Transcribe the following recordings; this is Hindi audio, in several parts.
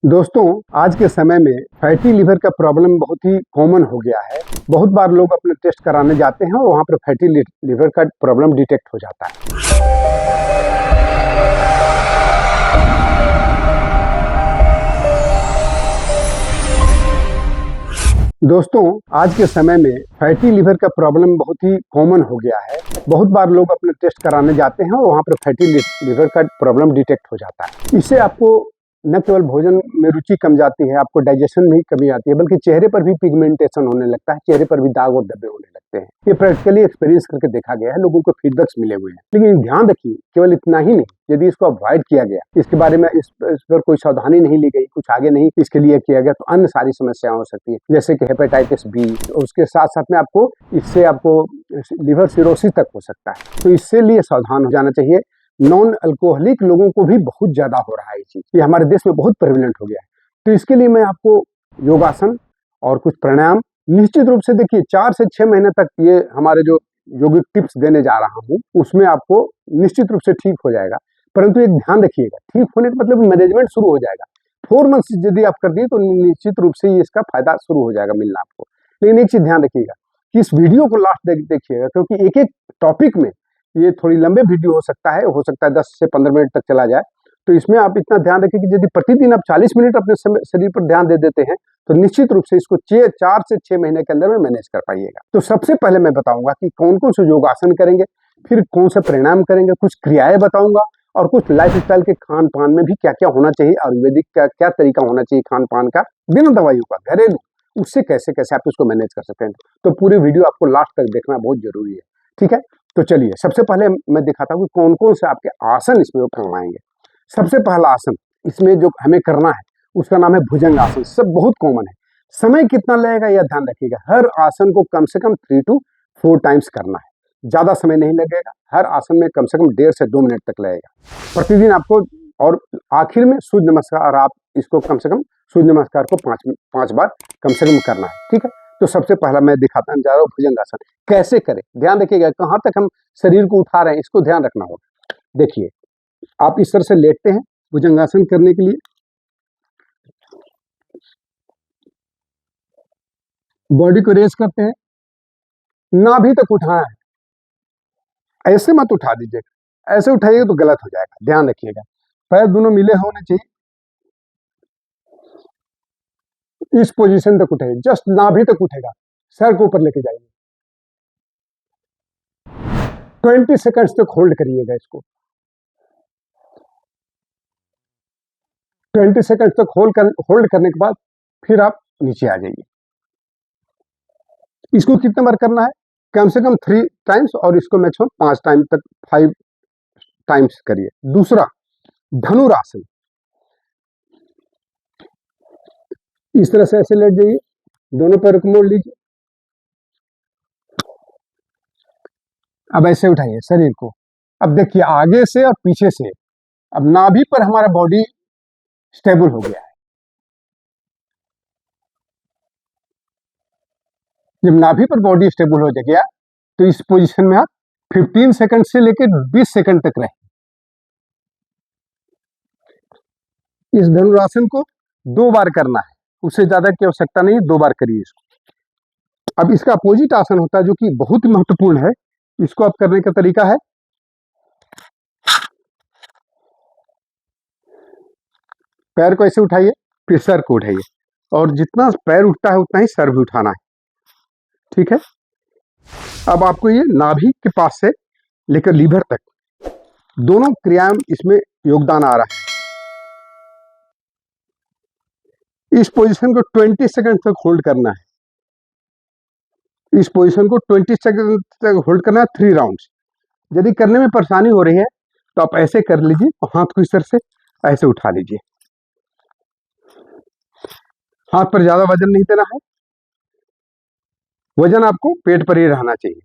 दोस्तों, आज के समय में फैटी लिवर का प्रॉब्लम बहुत ही कॉमन हो गया है। बहुत बार लोग अपने टेस्ट कराने जाते हैं और वहाँ पर फैटी लिवर का प्रॉब्लम डिटेक्ट हो जाता है। दोस्तों, आज के समय में फैटी लिवर का प्रॉब्लम बहुत ही कॉमन हो गया है। बहुत बार लोग अपने टेस्ट कराने जाते हैं और वहाँ पर फैटी लिवर का प्रॉब्लम डिटेक्ट हो जाता है। इससे आपको न केवल भोजन में रुचि कम जाती है, आपको डाइजेशन में ही कमी आती है, बल्कि चेहरे पर भी पिगमेंटेशन होने लगता है, चेहरे पर भी दाग और धब्बे होने लगते हैं। ये प्रैक्टिकली एक्सपीरियंस करके देखा गया है, लोगों को फीडबैक्स मिले हुए हैं। लेकिन ध्यान रखिए, केवल इतना ही नहीं, यदि इसको अवॉइड किया गया, इसके बारे में इस पर कोई सावधानी नहीं ली गई, कुछ आगे नहीं इसके लिए किया गया, तो अन्य सारी समस्याएं हो सकती है, जैसे कि हेपेटाइटिस बी। उसके साथ साथ में इससे आपको लिवर सिरोसिस तक हो सकता है। तो इससे लिए सावधान हो जाना चाहिए। नॉन अल्कोहलिक लोगों को भी बहुत ज्यादा हो रहा है ये चीज, ये हमारे देश में बहुत प्रेवलेंट हो गया है। तो इसके लिए मैं आपको योगासन और कुछ प्राणायाम निश्चित रूप से, देखिए 4 से 6 महीने तक ये हमारे जो योगिक टिप्स देने जा रहा हूँ, उसमें आपको निश्चित रूप से ठीक हो जाएगा। परंतु एक ध्यान रखिएगा, ठीक होने का मतलब मैनेजमेंट शुरू हो जाएगा। 4 मंथ्स यदि आप कर दिए तो निश्चित रूप से इसका फायदा शुरू हो जाएगा मिलना आपको। लेकिन एक चीज ध्यान रखिएगा कि इस वीडियो को लास्ट देखिएगा, क्योंकि एक एक टॉपिक में ये थोड़ी लंबे वीडियो हो सकता है 10 से 15 मिनट तक चला जाए। तो इसमें आप इतना ध्यान रखें कि यदि प्रतिदिन आप 40 मिनट अपने शरीर पर ध्यान दे देते हैं, तो निश्चित रूप से इसको 4 से 6 महीने के अंदर में मैनेज कर पाइएगा। तो सबसे पहले मैं बताऊंगा कि कौन कौन से योगासन करेंगे, फिर कौन सा प्राणायाम करेंगे, कुछ क्रियाएं बताऊंगा, और कुछ लाइफ स्टाइल के खान पान में भी क्या क्या होना चाहिए, आयुर्वेदिक का क्या तरीका होना चाहिए खान पान का, बिना दवाइयों का, घरेलू, उससे कैसे कैसे आप इसको मैनेज कर सकते हैं। तो पूरी वीडियो आपको लास्ट तक देखना बहुत जरूरी है, ठीक है। तो चलिए, सबसे पहले मैं दिखाता हूँ कि कौन कौन से आपके आसन इसमें करवाएंगे। सबसे पहला आसन इसमें जो हमें करना है उसका नाम है भुजंग आसन। सब बहुत कॉमन है। समय कितना लगेगा यह ध्यान रखिएगा। हर आसन को कम से कम 3 to 4 टाइम्स करना है, ज्यादा समय नहीं लगेगा। हर आसन में कम से कम 1.5 से 2 मिनट तक लगेगा प्रतिदिन आपको। और आखिर में सूर्य नमस्कार, आप इसको कम से कम सूर्य नमस्कार को 5 बार कम से कम करना है, ठीक है। तो सबसे पहला मैं दिखाता जा रहा हूँ भुजंग आसन कैसे करें। ध्यान रखिएगा कहाँ तक हम शरीर को उठा रहे हैं, इसको ध्यान रखना होगा। देखिए, आप इस तरह से लेटते हैं भुजंगासन करने के लिए, बॉडी को रेज करते हैं, नाभि तक उठाना है। ऐसे मत उठा दीजिएगा, ऐसे उठाइएगा तो गलत हो जाएगा। ध्यान रखिएगा, पैर दोनों मिले होने चाहिए। इस पोजीशन तक उठाइए, जस्ट नाभि तक उठेगा, सर को ऊपर लेके जाइए। 20 सेकंड्स तक होल्ड करिएगा इसको। 20 सेकंड तक होल्ड करने के बाद फिर आप नीचे आ जाइए। इसको कितने बार करना है? कम से कम 3 टाइम्स, और इसको मैक्सिमम 5 टाइम तक, 5 टाइम्स करिए। दूसरा, धनुरासन। इस तरह से ऐसे लेट जाइए, दोनों पैर को मोड़ लीजिए। अब ऐसे उठाइए शरीर को। अब देखिए, आगे से और पीछे से अब नाभि पर हमारा बॉडी स्टेबल हो गया है। जब नाभि पर बॉडी स्टेबल हो गया तो इस पोजीशन में आप 15 सेकंड से लेकर 20 सेकंड तक रहे। इस धनुरासन को 2 बार करना है, उससे ज्यादा की आवश्यकता नहीं, 2 बार करिए इसको। अब इसका अपोजिट आसन होता है जो कि बहुत महत्वपूर्ण है। इसको आप करने का तरीका है, पैर को ऐसे उठाइए, फिर सर को उठाइए, और जितना पैर उठता है उतना ही सर भी उठाना है, ठीक है। अब आपको ये नाभि के पास से लेकर लीवर तक दोनों क्रियाएं इसमें योगदान आ रहा है। इस पोजीशन को 20 सेकंड तक होल्ड करना है। इस पोजीशन को 20 सेकंड तक होल्ड करना है, 3 राउंड्स। यदि करने में परेशानी हो रही है तो आप ऐसे कर लीजिए, और हाथ को इस तरह से ऐसे उठा लीजिए। हाथ पर ज्यादा वजन नहीं देना है, वजन आपको पेट पर ही रहना चाहिए।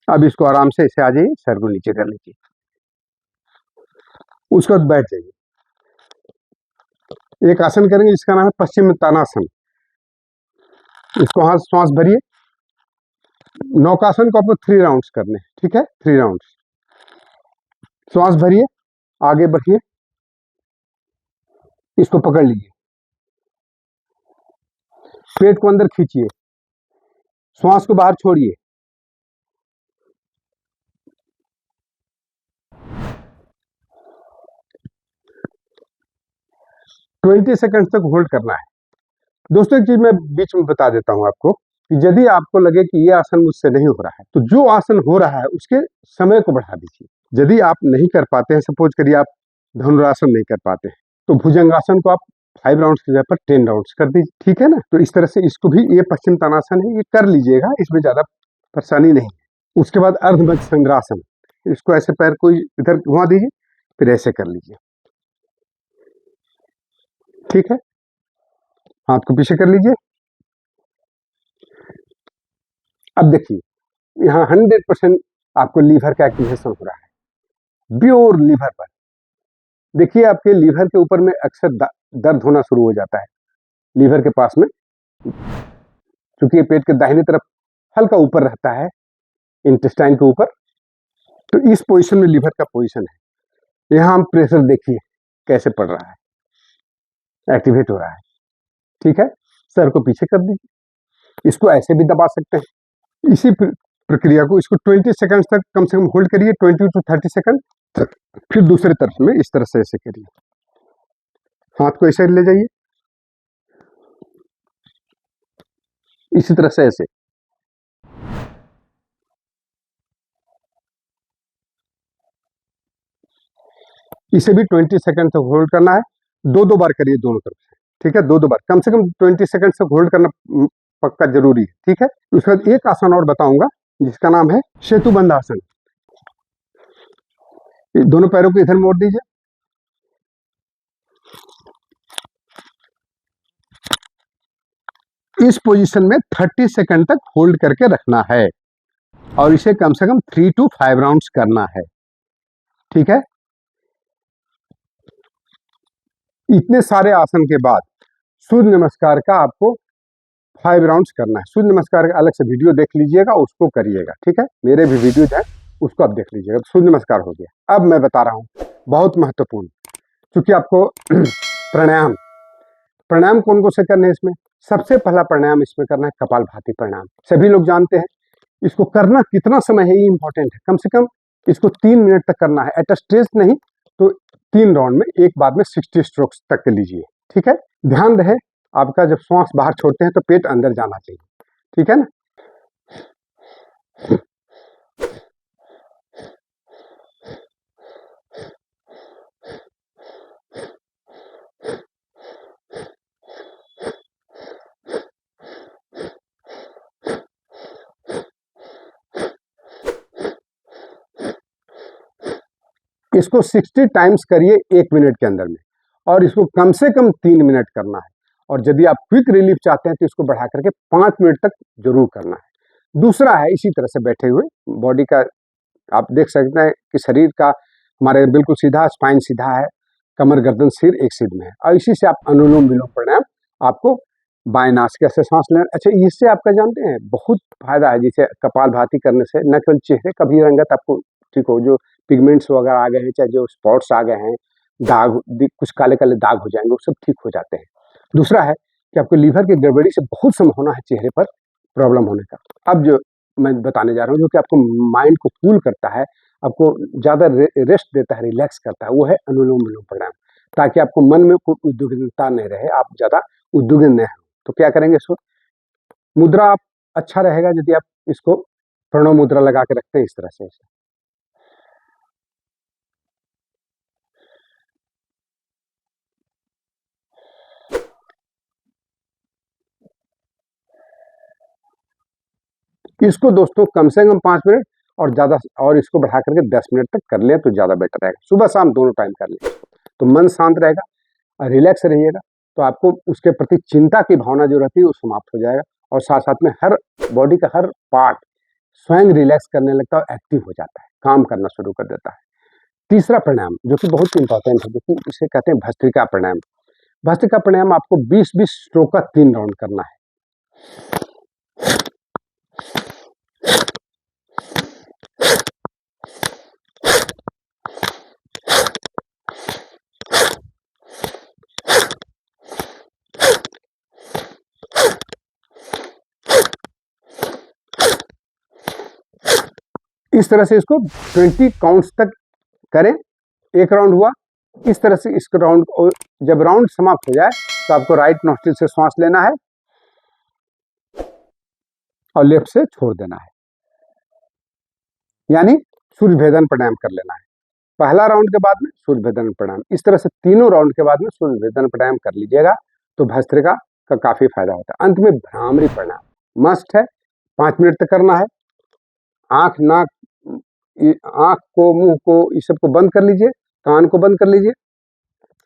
अब इसको आराम से ऐसे आ जाइए, सर को नीचे कर लीजिए, उसके बाद बैठ जाइए। एक आसन करेंगे, इसका नाम है पश्चिमोत्तानासन। इसको हाथ श्वास भरिए। नौकासन को आपको 3 राउंड्स करने हैं, ठीक है, 3 राउंड्स। श्वास भरिए, आगे बढ़िए, इसको पकड़ लीजिए, पेट को अंदर खींचिए, श्वास को बाहर छोड़िए। ट्वेंटी सेकंड तक होल्ड करना है। दोस्तों एक चीज मैं बीच में बता देता हूं आपको कि यदि आपको लगे कि ये आसन मुझसे नहीं हो रहा है तो जो आसन हो रहा है उसके समय को बढ़ा दीजिए। यदि आप नहीं कर पाते हैं, सपोज करिए आप धनुरासन नहीं कर पाते हैं, तो भुजंगासन को आप 5 राउंड्स की जगह पर 10 राउंड्स कर दीजिए, ठीक है ना। तो इस तरह से इसको भी, ये पश्चिम तानासन है, ये कर लीजिएगा, इसमें ज्यादा परेशानी नहीं है। उसके बाद अर्धमध्य संग्रासन, इसको ऐसे पैर को इधर घुमा दीजिए, फिर ऐसे कर लीजिए, ठीक है। हाथ को पीछे कर लीजिए। अब देखिए यहाँ 100% आपको लीवर का एक्टिवेशन हो रहा है, प्योर लीवर पर। देखिए आपके लीवर के ऊपर में अक्सर दर्द होना शुरू हो जाता है, लीवर के पास में, क्योंकि ये पेट के दाहिनी तरफ हल्का ऊपर रहता है, इंटेस्टाइन के ऊपर। तो इस पोजीशन में लीवर का पोजीशन है। यहाँ हम प्रेशर देखिए कैसे पड़ रहा है, एक्टिवेट हो रहा है, ठीक है। सर को पीछे कर दीजिए, इसको ऐसे भी दबा सकते हैं। इसी प्रक्रिया को, इसको 20 सेकंड तक कम से कम होल्ड करिए, 20 to 30 सेकंड। फिर दूसरे तरफ में इस तरह से ऐसे करिए, हाथ को ऐसे ले जाइए, इसी तरह से ऐसे। इसे भी 20 सेकंड तक होल्ड करना है, 2-2 बार करिए दोनों तरफ से, ठीक है। 2-2 बार, कम से कम 20 सेकंड तक होल्ड करना पक्का जरूरी है, ठीक है। उसके बाद एक आसन और बताऊंगा जिसका नाम है सेतुबंध आसन। दोनों पैरों को इधर मोड़ दीजिए, इस पोजीशन में 30 सेकंड तक होल्ड करके रखना है और इसे कम से कम 3 to 5 राउंड्स करना है, ठीक है। इतने सारे आसन के बाद सूर्य नमस्कार का आपको 5 राउंड्स करना है। सूर्य नमस्कार का अलग से वीडियो देख लीजिएगा, उसको करिएगा, ठीक है। मेरे भी वीडियोज हैं, उसको आप देख लीजिएगा। सूर्य नमस्कार हो गया। अब मैं बता रहा हूँ बहुत महत्वपूर्ण, क्योंकि आपको प्राणायाम, प्राणायाम कौन कौन से करने हैं इसमें। सबसे पहला प्राणायाम इसमें करना है कपालभाति प्राणायाम। सभी लोग जानते हैं, इसको करना कितना समय है ये इंपॉर्टेंट है। कम से कम इसको 3 मिनट तक करना है, एट स्ट्रेस नहीं तो 3 राउंड में, एक बार में 60 स्ट्रोक्स तक के लीजिए, ठीक है। ध्यान रहे आपका जब श्वास बाहर छोड़ते हैं तो पेट अंदर जाना चाहिए, ठीक है ना। इसको 60 टाइम्स करिए 1 मिनट के अंदर में, और इसको कम से कम 3 मिनट करना है। और यदि आप क्विक रिलीफ चाहते हैं तो इसको बढ़ा करके 5 मिनट तक जरूर करना है। दूसरा है इसी तरह से बैठे हुए, बॉडी का आप देख सकते हैं कि शरीर का हमारे बिल्कुल सीधा, स्पाइन सीधा है, कमर गर्दन सिर एक सीध में है, और इसी से आप अनुलोम विलोम प्राणायाम आपको बाएं नासिका से सांस लेना। अच्छा, इससे आपका जानते हैं बहुत फायदा है, जैसे कपालभाति करने से न केवल चेहरे का भी रंगत आपको ठीक हो, जो पिगमेंट्स वगैरह आ गए हैं, चाहे जो स्पॉट्स आ गए हैं, दाग, कुछ काले काले दाग हो जाएंगे, वो सब ठीक हो जाते हैं। दूसरा है कि आपको लीवर की गड़बड़ी से बहुत संभावना है चेहरे पर प्रॉब्लम होने का। अब जो मैं बताने जा रहा हूँ, जो कि आपको माइंड को कूल करता है, आपको ज़्यादा रेस्ट देता है, रिलैक्स करता है, वो है अनुलोम विलोम प्राणायाम। ताकि आपको मन में कोई उद्विग्नता नहीं रहे, आप ज़्यादा उद्विग्न नहीं हो। तो क्या करेंगे, इसको मुद्रा आप, अच्छा रहेगा यदि आप इसको प्रणव मुद्रा लगा के रखते हैं इस तरह से। इसको दोस्तों कम से कम 5 मिनट और ज़्यादा, और इसको बढ़ा करके 10 मिनट तक कर लें तो ज़्यादा बेटर रहेगा। सुबह शाम दोनों टाइम कर लें तो मन शांत रहेगा और रिलैक्स रहिएगा, तो आपको उसके प्रति चिंता की भावना जो रहती है वो समाप्त हो जाएगा, और साथ साथ में हर बॉडी का हर पार्ट स्वयं रिलैक्स करने लगता है और एक्टिव हो जाता है, काम करना शुरू कर देता है। तीसरा प्राणायाम जो कि बहुत इंपॉर्टेंट है, जो कि इसे कहते हैं भस्त्रिका प्राणायाम। भस्त्रिका प्राणायाम आपको 20-20 स्ट्रोक का 3 राउंड करना है। इस तरह से इसको 20 काउंट्स तक करें। एक राउंड हुआ, इस तरह से इस राउंड को जब राउंड समाप्त हो जाए तो आपको राइट नोस्ट्रिल से श्वास लेना है और लेफ्ट से छोड़ देना है, यानी सूर्य भेदन प्राणायाम कर लेना है। पहला राउंड के बाद में सूर्य भेदन प्राणायाम, इस तरह से तीनों राउंड के बाद में सूर्य भेदन प्राणायाम कर लीजिएगा तो भस्त्रिका का काफी फायदा होता है। अंत में भ्रामरी प्राणायाम मस्ट है, 5 मिनट तक करना है। आंख नाक आंख को मुंह को इस सब को बंद कर लीजिए, कान को बंद कर लीजिए,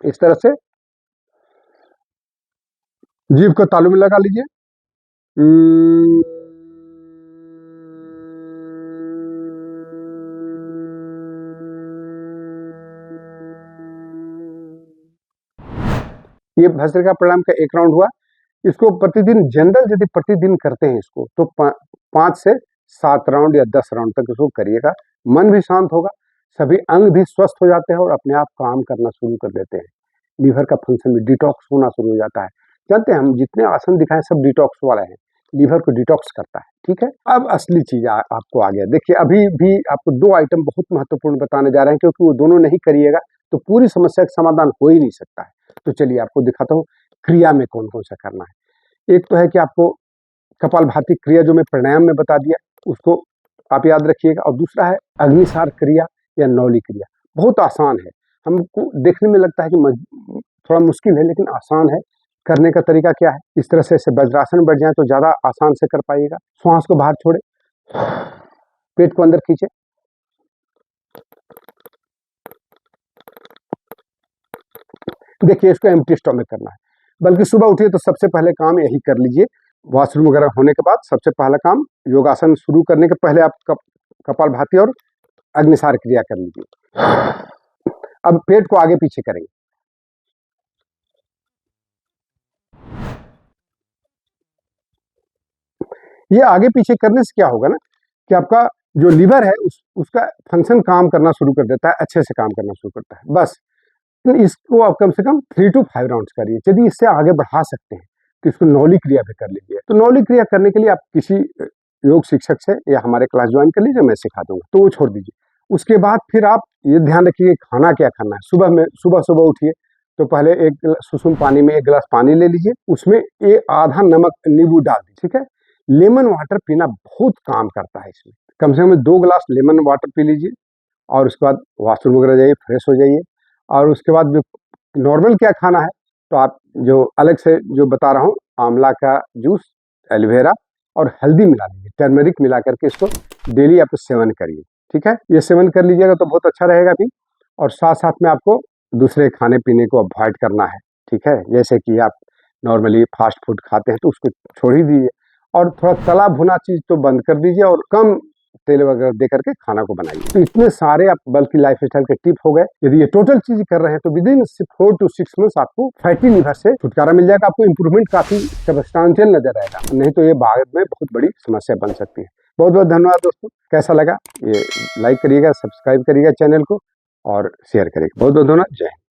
इस तरह से जीभ को तालू में लगा लीजिए। ये भस्त्रिका प्राणायाम का एक राउंड हुआ। इसको प्रतिदिन जनरल यदि प्रतिदिन करते हैं इसको तो 5 से 7 राउंड या 10 राउंड तक इसको करिएगा। मन भी शांत होगा, सभी अंग भी स्वस्थ हो जाते हैं और अपने आप काम करना शुरू कर देते हैं। लीवर का फंक्शन भी डिटॉक्स होना शुरू हो जाता है। जानते हैं हम जितने आसन दिखाए सब डिटॉक्स वाले हैं, लीवर को डिटॉक्स करता है। ठीक है, अब असली चीज आपको आ गया। देखिए अभी भी आपको 2 आइटम बहुत महत्वपूर्ण बताने जा रहे हैं, क्योंकि वो दोनों नहीं करिएगा तो पूरी समस्या का समाधान हो ही नहीं सकता है। तो चलिए आपको दिखाता हूँ क्रिया में कौन कौन सा करना है। एक तो है कि आपको कपालभाति क्रिया जो मैं प्राणायाम में बता दिया उसको आप याद रखिएगा, और दूसरा है अग्निसार क्रिया या नौली क्रिया। बहुत आसान है, हमको देखने में लगता है कि थोड़ा मुश्किल है लेकिन आसान है। करने का तरीका क्या है, इस तरह से वज्रासन बैठ जाए तो ज्यादा आसान से कर पाइएगा। श्वास को बाहर छोड़े, पेट को अंदर खींचे, देखिए इसको एम्प्टी स्टमक करना है। बल्कि सुबह उठिए तो सबसे पहले काम यही कर लीजिए। वॉशरूम वगैरह होने के बाद सबसे पहला काम, योगासन शुरू करने के पहले आप कपालभाति और अग्निसार क्रिया कर लीजिए। अब पेट को आगे पीछे करेंगे। ये आगे पीछे करने से क्या होगा ना कि आपका जो लीवर है उसका फंक्शन काम करना शुरू कर देता है, अच्छे से काम करना शुरू करता है। बस तो इसको आप कम से कम 3 to 5 राउंड्स करिए। यदि इससे आगे बढ़ा सकते हैं तो इसको नौली क्रिया भी कर लीजिए। तो नौली क्रिया करने के लिए आप किसी योग शिक्षक से या हमारे क्लास ज्वाइन कर लीजिए, मैं सिखा दूंगा, तो वो छोड़ दीजिए। उसके बाद फिर आप ये ध्यान रखिए खाना क्या खाना है। सुबह उठिए तो पहले एक सुसुम पानी में 1 गिलास पानी ले लीजिए, उसमें आधा नमक नींबू डाल दीजिए। ठीक है, लेमन वाटर पीना बहुत काम करता है इसमें। कम से कम 2 गिलास लेमन वाटर पी लीजिए और उसके बाद वॉशरूम वगैरह जाइए, फ्रेश हो जाइए। और उसके बाद जो नॉर्मल क्या खाना है तो आप जो अलग से जो बता रहा हूँ, आंवला का जूस, एलोवेरा और हल्दी मिला लीजिए, टर्मरिक मिला करके इसको डेली आप सेवन करिए। ठीक है, ये सेवन कर लीजिएगा तो बहुत अच्छा रहेगा भी। और साथ साथ में आपको दूसरे खाने पीने को अवॉइड करना है। ठीक है, जैसे कि आप नॉर्मली फास्ट फूड खाते हैं तो उसको छोड़ ही दीजिए, और थोड़ा तला भुना चीज तो बंद कर दीजिए और कम तेल वगैरह दे करके खाना को बनाइए। तो इतने सारे आप बल्कि लाइफ स्टाइल के टिप हो गए। यदि ये टोटल चीज कर रहे हैं तो विदिन 4 to 6 मंथ्स आपको फैटी लिवर से छुटकारा मिल जाएगा। आपको इंप्रूवमेंट काफी सब्सटेंशियल नजर आएगा, नहीं तो ये बाद में बहुत बड़ी समस्या बन सकती है। बहुत बहुत धन्यवाद दोस्तों, कैसा लगा ये लाइक करिएगा, सब्सक्राइब करिएगा चैनल को और शेयर करिएगा। बहुत बहुत धन्यवाद, जय हिंद।